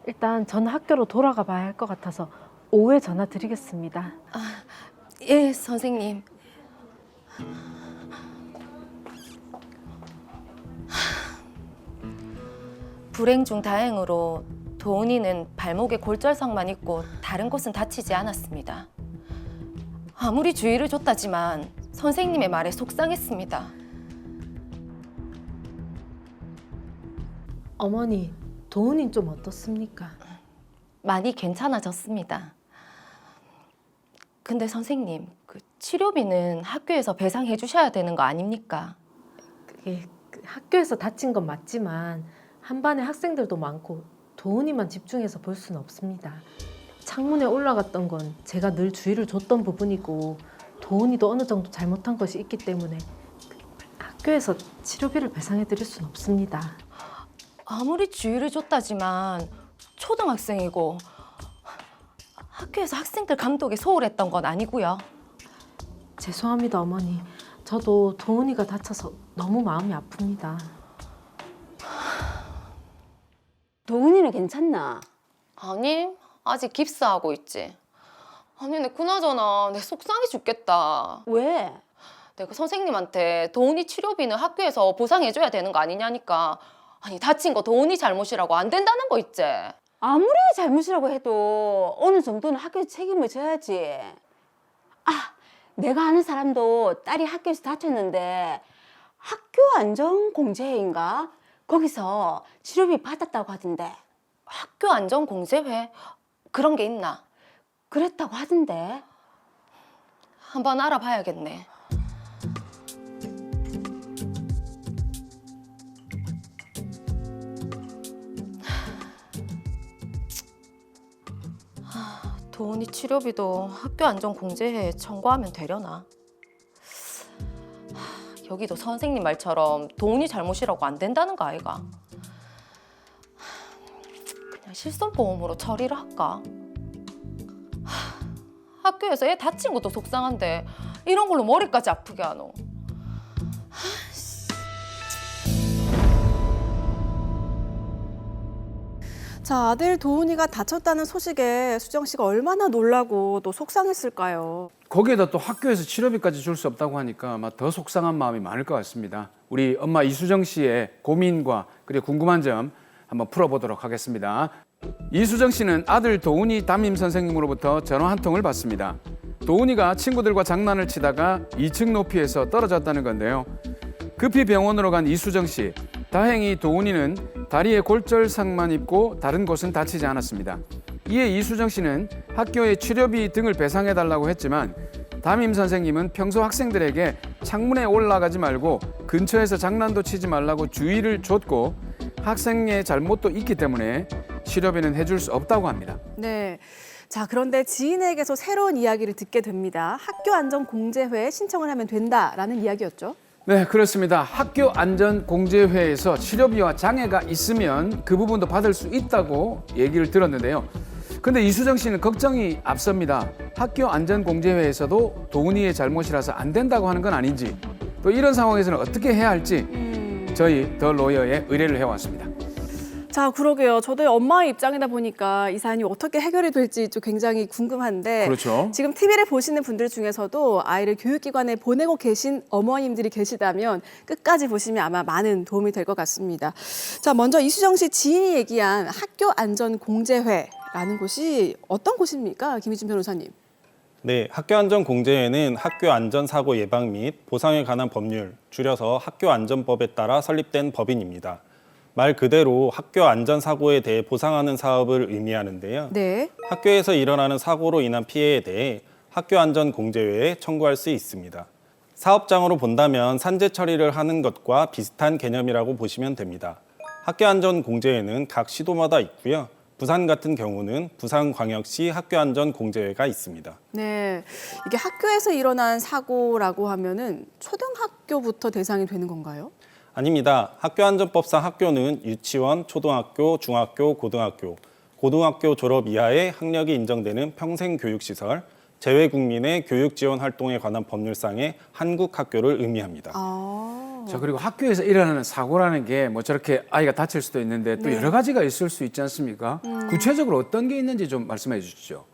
일단 저는 학교로 돌아가 봐야 할 것 같아서 오후에 전화 드리겠습니다. 예, 선생님. 불행 중 다행으로 도은이는 발목에 골절상만 있고 다른 곳은 다치지 않았습니다. 아무리 주의를 줬다지만 선생님의 말에 속상했습니다. 어머니, 도은이는 좀 어떻습니까? 많이 괜찮아졌습니다. 근데 선생님, 그 치료비는 학교에서 배상해 주셔야 되는 거 아닙니까? 그게 학교에서 다친 건 맞지만 한 반에 학생들도 많고 도은이만 집중해서 볼 수는 없습니다. 창문에 올라갔던 건 제가 늘 주의를 줬던 부분이고 도은이도 어느 정도 잘못한 것이 있기 때문에 학교에서 치료비를 배상해 드릴 수는 없습니다. 아무리 주의를 줬다지만 초등학생이고 학교에서 학생들 감독에 소홀했던 건 아니고요. 죄송합니다, 어머니. 저도 도은이가 다쳐서 너무 마음이 아픕니다. 도은이는 괜찮나? 아니, 아직 깁스하고 있지. 아니, 근데 그나저나 내 속상해 죽겠다. 왜? 내가 선생님한테 도은이 치료비는 학교에서 보상해줘야 되는 거 아니냐니까. 아니, 다친 거 도은이 잘못이라고 안 된다는 거 있지. 아무리 잘못이라고 해도 어느 정도는 학교에서 책임을 져야지. 내가 아는 사람도 딸이 학교에서 다쳤는데 학교 안전공제회인가? 거기서 치료비 받았다고 하던데. 학교 안전공제회? 그런 게 있나? 그랬다고 하던데. 한번 알아봐야겠네. 도은이 치료비도 학교 안전공제회에 청구하면 되려나? 여기도 선생님 말처럼 도은이 잘못이라고 안 된다는 거 아이가? 그냥 실손보험으로 처리를 할까? 학교에서 애 다친 것도 속상한데 이런 걸로 머리까지 아프게 하노? 자, 아들 도훈이가 다쳤다는 소식에 수정 씨가 얼마나 놀라고 또 속상했을까요? 거기에다 또 학교에서 치료비까지 줄 수 없다고 하니까 아마 더 속상한 마음이 많을 것 같습니다. 우리 엄마 이수정 씨의 고민과 그리고 궁금한 점 한번 풀어보도록 하겠습니다. 이수정 씨는 아들 도훈이 담임 선생님으로부터 전화 한 통을 받습니다. 도훈이가 친구들과 장난을 치다가 2층 높이에서 떨어졌다는 건데요. 급히 병원으로 간 이수정 씨. 다행히 도훈이는 다리에 골절상만 입고 다른 곳은 다치지 않았습니다. 이에 이수정 씨는 학교에 치료비 등을 배상해달라고 했지만 담임 선생님은 평소 학생들에게 창문에 올라가지 말고 근처에서 장난도 치지 말라고 주의를 줬고 학생의 잘못도 있기 때문에 치료비는 해줄 수 없다고 합니다. 네. 자, 그런데 지인에게서 새로운 이야기를 듣게 됩니다. 학교 안전 공제회에 신청을 하면 된다라는 이야기였죠. 네, 그렇습니다. 학교 안전공제회에서 치료비와 장애가 있으면 그 부분도 받을 수 있다고 얘기를 들었는데요. 근데 이수정 씨는 걱정이 앞섭니다. 학교 안전공제회에서도 도훈이의 잘못이라서 안 된다고 하는 건 아닌지, 또 이런 상황에서는 어떻게 해야 할지 저희 더 로이어에 의뢰를 해왔습니다. 자, 그러게요. 저도 엄마의 입장이다 보니까 이 사안이 어떻게 해결이 될지 좀 굉장히 궁금한데 그렇죠. 지금 TV를 보시는 분들 중에서도 아이를 교육기관에 보내고 계신 어머님들이 계시다면 끝까지 보시면 아마 많은 도움이 될 것 같습니다. 자, 먼저 이수정 씨 지인이 얘기한 학교 안전공제회라는 곳이 어떤 곳입니까? 김희준 변호사님. 네, 학교안전공제회는 학교 안전사고 예방 및 보상에 관한 법률, 줄여서 학교안전법에 따라 설립된 법인입니다. 말 그대로 학교 안전사고에 대해 보상하는 사업을 의미하는데요. 네. 학교에서 일어나는 사고로 인한 피해에 대해 학교안전공제회에 청구할 수 있습니다. 사업장으로 본다면 산재 처리를 하는 것과 비슷한 개념이라고 보시면 됩니다. 학교안전공제회는 각 시도마다 있고요. 부산 같은 경우는 부산광역시 학교안전공제회가 있습니다. 네. 이게 학교에서 일어난 사고라고 하면은 초등학교부터 대상이 되는 건가요? 아닙니다. 학교안전법상 학교는 유치원, 초등학교, 중학교, 고등학교 졸업 이하의 학력이 인정되는 평생교육시설, 재외국민의 교육 지원 활동에 관한 법률상의 한국 학교를 의미합니다. 자, 그리고 학교에서 일어나는 사고라는 게 뭐 저렇게 아이가 다칠 수도 있는데 또 네. 여러 가지가 있을 수 있지 않습니까? 구체적으로 어떤 게 있는지 좀 말씀해 주시죠.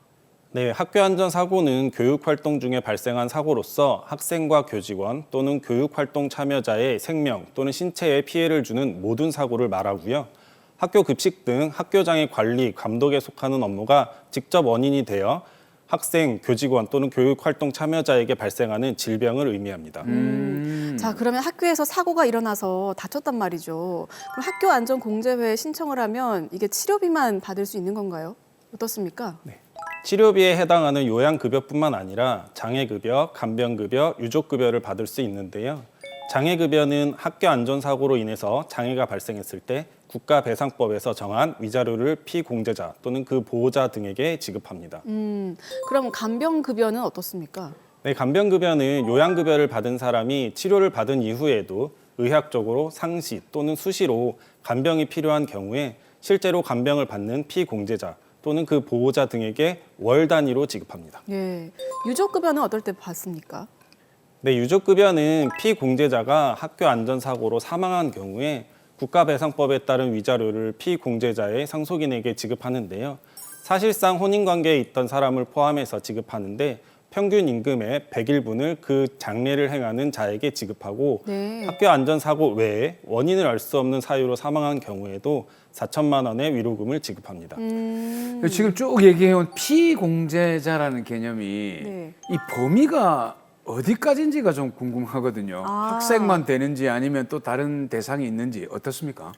네, 학교안전사고는 교육활동 중에 발생한 사고로서 학생과 교직원 또는 교육활동 참여자의 생명 또는 신체에 피해를 주는 모든 사고를 말하고요. 학교 급식 등 학교장의 관리, 감독에 속하는 업무가 직접 원인이 되어 학생, 교직원 또는 교육활동 참여자에게 발생하는 질병을 의미합니다. 자, 그러면 학교에서 사고가 일어나서 다쳤단 말이죠. 그럼 학교안전공제회에 신청을 하면 이게 치료비만 받을 수 있는 건가요? 어떻습니까? 네. 치료비에 해당하는 요양급여뿐만 아니라 장애급여, 간병급여, 유족급여를 받을 수 있는데요. 장애급여는 학교 안전사고로 인해서 장애가 발생했을 때 국가배상법에서 정한 위자료를 피공제자 또는 그 보호자 등에게 지급합니다. 그럼 간병급여는 어떻습니까? 네, 간병급여는 요양급여를 받은 사람이 치료를 받은 이후에도 의학적으로 상시 또는 수시로 간병이 필요한 경우에 실제로 간병을 받는 피공제자 또는 그 보호자 등에게 월 단위로 지급합니다. 예. 유족급여는 어떨 때 받습니까? 네, 유족급여는 피공제자가 학교 안전사고로 사망한 경우에 국가배상법에 따른 위자료를 피공제자의 상속인에게 지급하는데요. 사실상 혼인관계에 있던 사람을 포함해서 지급하는데 평균 임금의 100일분을 그 장례를 행하는 자에게 지급하고 네. 학교 안전사고 외에 원인을 알 수 없는 사유로 사망한 경우에도 4천만 원의 위로금을 지급합니다. 지금 쭉 얘기해온 피공제자라는 개념이 네. 이 범위가 어디까지인지가 좀 궁금하거든요. 학생만 되는지 아니면 또 다른 대상이 있는지 어떻습니까?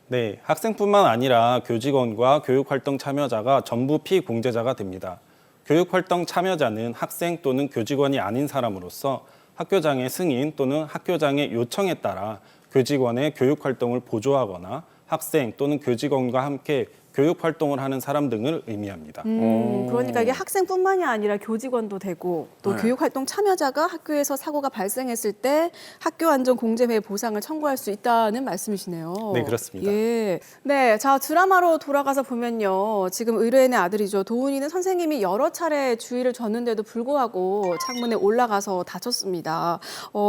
네, 학생뿐만 아니라 교직원과 교육활동 참여자가 전부 피공제자가 됩니다. 교육활동 참여자는 학생 또는 교직원이 아닌 사람으로서 학교장의 승인 또는 학교장의 요청에 따라 교직원의 교육활동을 보조하거나 학생 또는 교직원과 함께 교육활동을 하는 사람 등을 의미합니다. 그러니까 이게 학생뿐만이 아니라 교직원도 되고 또 네. 교육활동 참여자가 학교에서 사고가 발생했을 때 학교안전공제회에 보상을 청구할 수 있다는 말씀이시네요. 네, 그렇습니다. 예. 네, 자 드라마로 돌아가서 보면요. 지금 의뢰인의 아들이죠. 도훈이는 선생님이 여러 차례 주의를 줬는데도 불구하고 창문에 올라가서 다쳤습니다.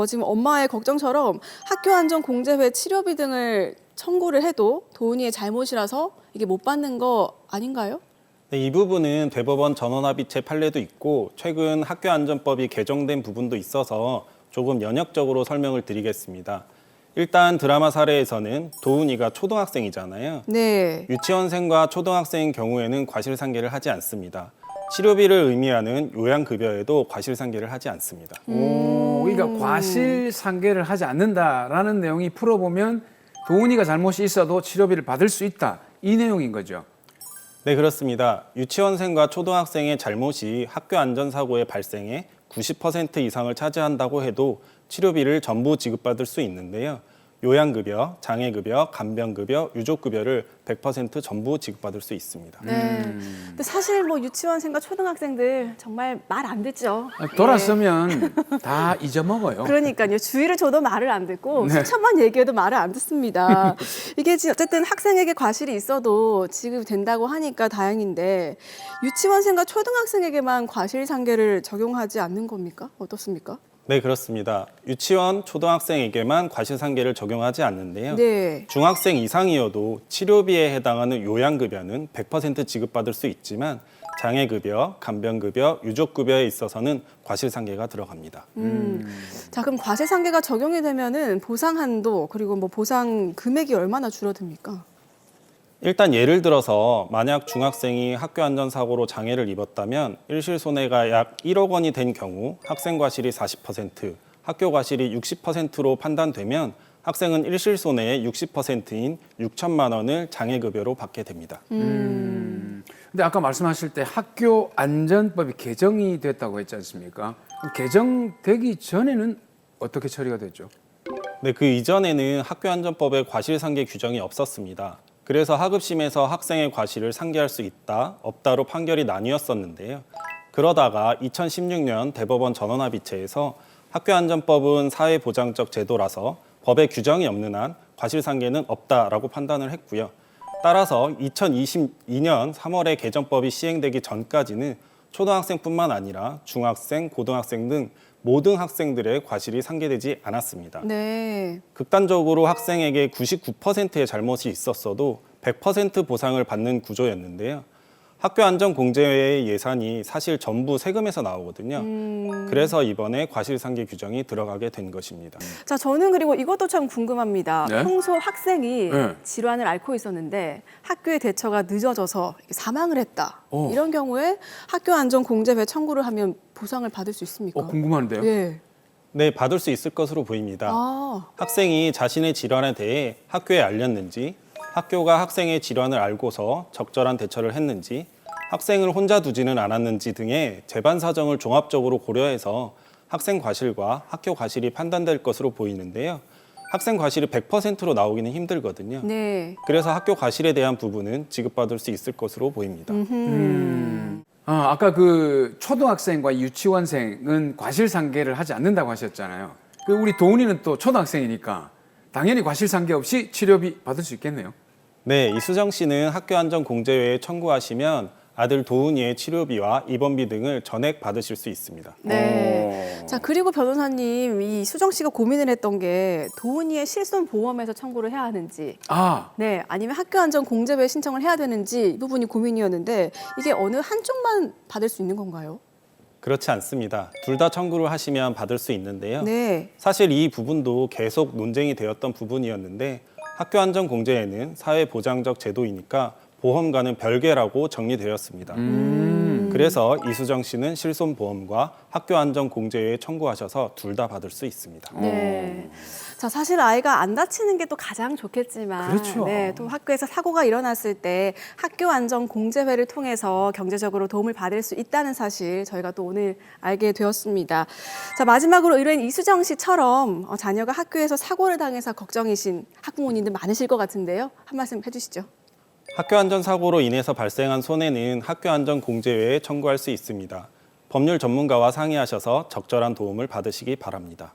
지금 엄마의 걱정처럼 학교안전공제회 치료비 등을 청구를 해도 도훈이의 잘못이라서 이게 못 받는 거 아닌가요? 네, 이 부분은 대법원 전원합의체 판례도 있고 최근 학교안전법이 개정된 부분도 있어서 조금 연역적으로 설명을 드리겠습니다. 일단 드라마 사례에서는 도훈이가 초등학생이잖아요. 네. 유치원생과 초등학생인 경우에는 과실상계를 하지 않습니다. 치료비를 의미하는 요양급여에도 과실상계를 하지 않습니다. 그러니까 과실상계를 하지 않는다라는 내용이 풀어보면 도훈이가 잘못이 있어도 치료비를 받을 수 있다. 이 내용인 거죠. 네, 그렇습니다. 유치원생과 초등학생의 잘못이 학교 안전사고의 발생에 90% 이상을 차지한다고 해도 치료비를 전부 지급받을 수 있는데요. 요양급여, 장애급여, 간병급여, 유족급여를 100% 전부 지급받을 수 있습니다. 네. 근데 사실 뭐 유치원생과 초등학생들 정말 말 안 듣죠. 돌아서면 다 잊어먹어요. 그러니까요. 주의를 줘도 말을 안 듣고 네. 수천만 얘기해도 말을 안 듣습니다. 이게 어쨌든 학생에게 과실이 있어도 지급된다고 하니까 다행인데 유치원생과 초등학생에게만 과실상계를 적용하지 않는 겁니까? 어떻습니까? 네, 그렇습니다. 유치원, 초등학생에게만 과실상계를 적용하지 않는데요. 네. 중학생 이상이어도 치료비에 해당하는 요양급여는 100% 지급받을 수 있지만 장애급여, 간병급여, 유족급여에 있어서는 과실상계가 들어갑니다. 자, 그럼 과실상계가 적용이 되면은 보상 한도 그리고 뭐 보상 금액이 얼마나 줄어듭니까? 일단 예를 들어서 만약 중학생이 학교 안전사고로 장애를 입었다면 일실 손해가 약 1억 원이 된 경우 학생 과실이 40%, 학교 과실이 60%로 판단되면 학생은 일실손해의 60%인 6천만 원을 장애급여로 받게 됩니다. 근데 아까 말씀하실 때 학교 안전법이 개정이 됐다고 했지 않습니까? 개정되기 전에는 어떻게 처리가 됐죠? 네, 그 이전에는 학교안전법에 과실상계 규정이 없었습니다. 그래서 하급심에서 학생의 과실을 상계할 수 있다, 없다로 판결이 나뉘었었는데요. 그러다가 2016년 대법원 전원합의체에서 학교안전법은 사회보장적 제도라서 법에 규정이 없는 한 과실상계는 없다라고 판단을 했고요. 따라서 2022년 3월에 개정법이 시행되기 전까지는 초등학생뿐만 아니라 중학생, 고등학생 등 모든 학생들의 과실이 상계되지 않았습니다. 네. 극단적으로 학생에게 99%의 잘못이 있었어도 100% 보상을 받는 구조였는데요. 학교안전공제회의 예산이 사실 전부 세금에서 나오거든요. 그래서 이번에 과실상계 규정이 들어가게 된 것입니다. 자, 저는 그리고 이것도 참 궁금합니다. 네? 평소 학생이 네. 질환을 앓고 있었는데 학교의 대처가 늦어져서 사망을 했다. 오. 이런 경우에 학교안전공제회 청구를 하면 보상을 받을 수 있습니까? 궁금한데요. 예. 네, 받을 수 있을 것으로 보입니다. 아, 학생이 자신의 질환에 대해 학교에 알렸는지, 학교가 학생의 질환을 알고서 적절한 대처를 했는지, 학생을 혼자 두지는 않았는지 등의 재반 사정을 종합적으로 고려해서 학생 과실과 학교 과실이 판단될 것으로 보이는데요. 학생 과실이 100%로 나오기는 힘들거든요. 네. 그래서 학교 과실에 대한 부분은 지급받을 수 있을 것으로 보입니다. 아까 그 초등학생과 유치원생은 과실상계를 하지 않는다고 하셨잖아요. 그 우리 도훈이는 또 초등학생이니까 당연히 과실상계 없이 치료비 받을 수 있겠네요. 네, 이수정 씨는 학교안전공제회에 청구하시면 아들 도훈이의 치료비와 입원비 등을 전액 받으실 수 있습니다. 네. 자, 그리고 변호사님, 이 수정 씨가 고민을 했던 게 도훈이의 실손 보험에서 청구를 해야 하는지, 네, 아니면 학교안전공제회에 신청을 해야 되는지 이 부분이 고민이었는데 이게 어느 한쪽만 받을 수 있는 건가요? 그렇지 않습니다. 둘 다 청구를 하시면 받을 수 있는데요. 네. 사실 이 부분도 계속 논쟁이 되었던 부분이었는데 학교안전공제회는 사회보장적 제도이니까 보험과는 별개라고 정리되었습니다. 그래서 이수정 씨는 실손보험과 학교안전공제회에 청구하셔서 둘 다 받을 수 있습니다. 네. 자, 사실 아이가 안 다치는 게 또 가장 좋겠지만, 그렇죠. 네, 또 학교에서 사고가 일어났을 때 학교안전공제회를 통해서 경제적으로 도움을 받을 수 있다는 사실 저희가 또 오늘 알게 되었습니다. 자, 마지막으로 의뢰인 이수정 씨처럼 자녀가 학교에서 사고를 당해서 걱정이신 학부모님들 많으실 것 같은데요. 한 말씀 해주시죠. 학교안전사고로 인해서 발생한 손해는 학교안전공제회에 청구할 수 있습니다. 법률 전문가와 상의하셔서 적절한 도움을 받으시기 바랍니다.